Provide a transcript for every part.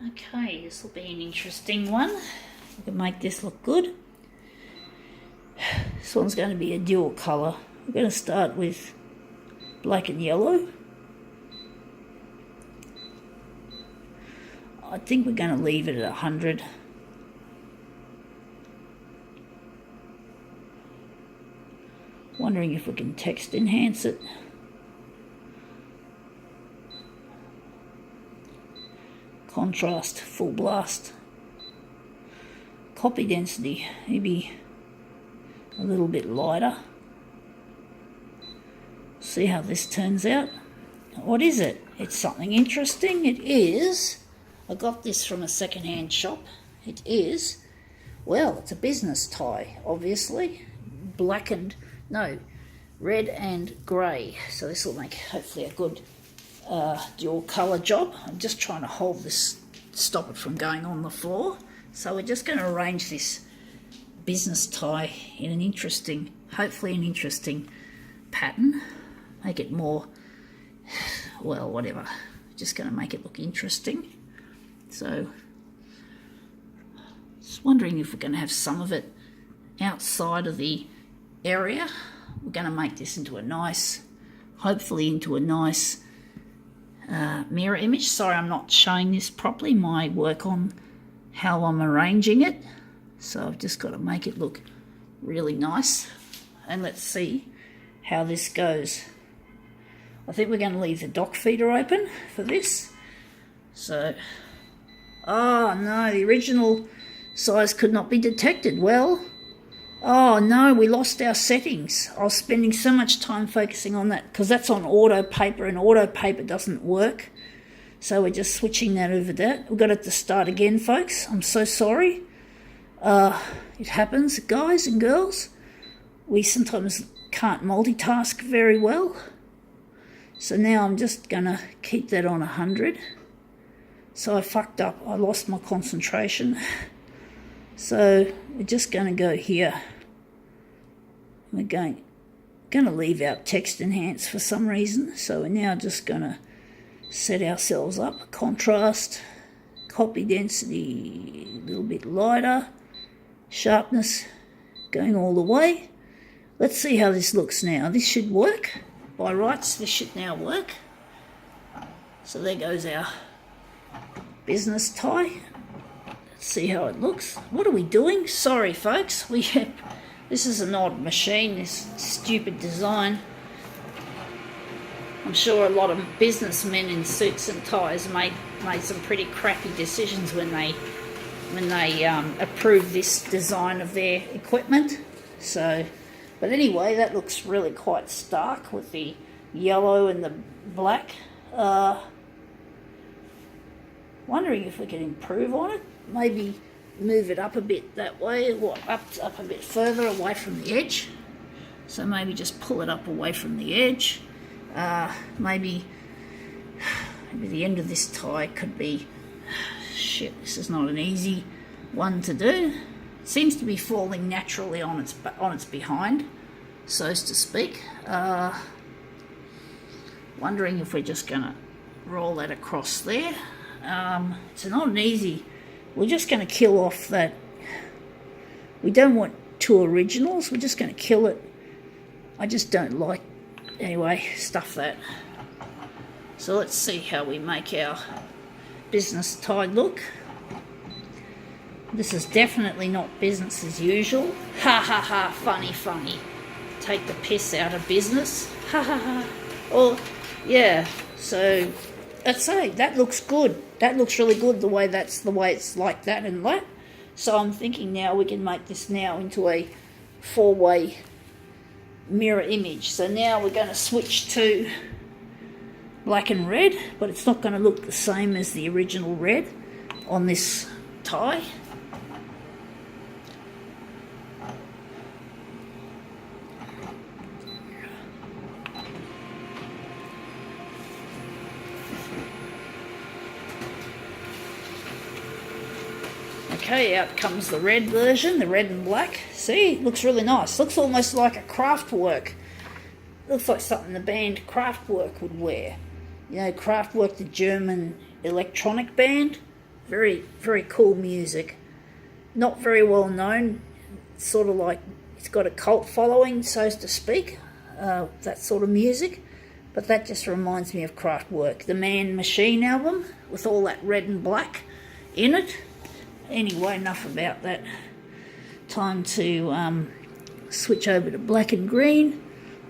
Okay, this will be an interesting one. We can make this look good. This one's going to be a dual colour. We're going to start with black and yellow. I think we're going to leave it at 100. Wondering if we can text enhance it. Contrast, full blast. Copy density, maybe a little bit lighter. See how this turns out. What is it? It's something interesting. It is, I got this from a second-hand shop. It is, well, it's a business tie, obviously. Red and grey. So this will make hopefully a good dual colour job. I'm just trying to hold this, stop it from going on the floor. So we're just going to arrange this business tie in an interesting, hopefully an interesting pattern. Make it more, well, whatever. Just going to make it look interesting. So just wondering if we're going to have some of it outside of the area. We're going to make this into a nice, hopefully into a nice mirror image. Sorry, I'm not showing this properly, my work on how I'm arranging it. So I've just got to make it look really nice. And let's see how this goes. I think we're going to leave the dock feeder open for this. So, oh no, the original size could not be detected. Well, oh no, we lost our settings. I was spending so much time focusing on that because that's on auto paper and auto paper doesn't work. So we're just switching that over there. We've got it to start again, folks. I'm so sorry. It happens, guys and girls. We sometimes can't multitask very well. So now I'm just going to keep that on 100. So I fucked up. I lost my concentration. So we're just going to go here. We're going to leave out text enhance for some reason. So we're now just going to set ourselves up. Contrast, copy density a little bit lighter, sharpness going all the way. Let's see how this looks now. This should work. By rights, this should now work. So there goes our business tie. Let's see how it looks. What are we doing? Sorry, folks. This is an odd machine, this stupid design. I'm sure a lot of businessmen in suits and ties made some pretty crappy decisions when they approved this design of their equipment. So, but anyway, that looks really quite stark with the yellow and the black. Wondering if we can improve on it. Maybe move it up a bit that way, or up a bit further away from the edge. So maybe just pull it up away from the edge. Maybe the end of this tie could be, shit, this is not an easy one to do. It seems to be falling naturally on its behind, so to speak. Wondering if we're just going to roll that across there. It's not an easy. We're just going to kill off that. We don't want two originals. We're just going to kill it. I just don't like. Anyway, stuff that. So let's see how we make our business tie look. This is definitely not business as usual. Ha ha ha, funny, funny. Take the piss out of business. Ha ha ha. Or, yeah, so let's say that looks good. That looks really good the way it's like that and that. So I'm thinking now we can make this now into a four-way mirror image. So now we're going to switch to black and red, but it's not going to look the same as the original red on this tie. Okay, out comes the red version, the red and black. See, it looks really nice. Looks almost like a Kraftwerk. Looks like something the band Kraftwerk would wear. You know, Kraftwerk, the German electronic band. Very, very cool music. Not very well known, sort of like it's got a cult following, so to speak, that sort of music. But that just reminds me of Kraftwerk, the Man Machine album, with all that red and black in it. Anyway, enough about that. Time to switch over to black and green,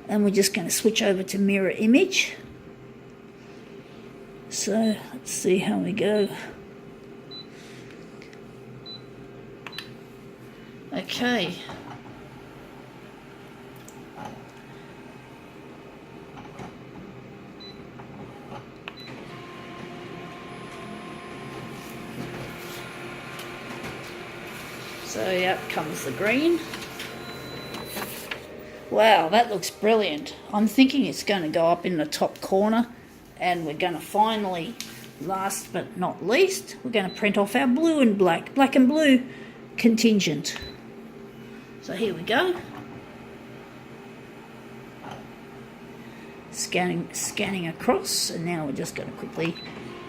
and we're just going to switch over to mirror image. So let's see how we go. Okay. So out comes the green. Wow, that looks brilliant. I'm thinking it's going to go up in the top corner, and we're going to finally, last but not least, we're going to print off our blue and black and blue contingent. So here we go. Scanning across, and now we're just going to quickly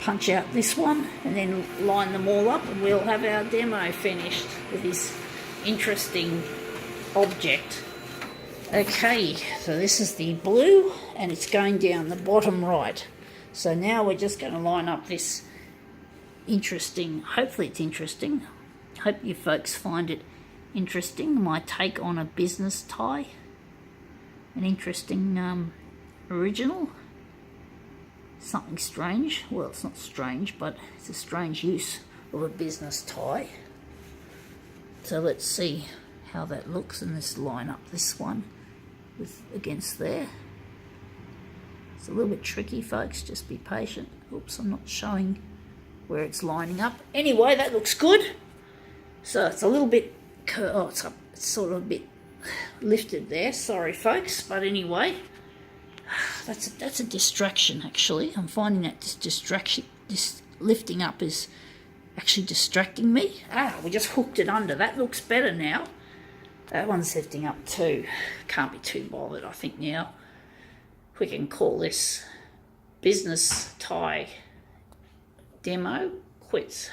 punch out this one and then line them all up, and we'll have our demo finished with this interesting object. Okay, so this is the blue, and it's going down the bottom right. So now we're just going to line up this interesting, hopefully it's interesting. Hope you folks find it interesting, my take on a business tie. An interesting original. Something strange. Well, it's not strange, but it's a strange use of a business tie. So let's see how that looks in this line up, this one with against there. It's a little bit tricky, folks, just be patient. Oops, I'm not showing where it's lining up. Anyway, that looks good. So it's a little bit, it's sort of a bit lifted there, sorry folks, but anyway, that's a distraction actually. I'm finding that this lifting up is actually distracting me. We just hooked it under. That looks better now. That one's lifting up too. Can't be too bothered, I think now. We can call this business tie demo quits.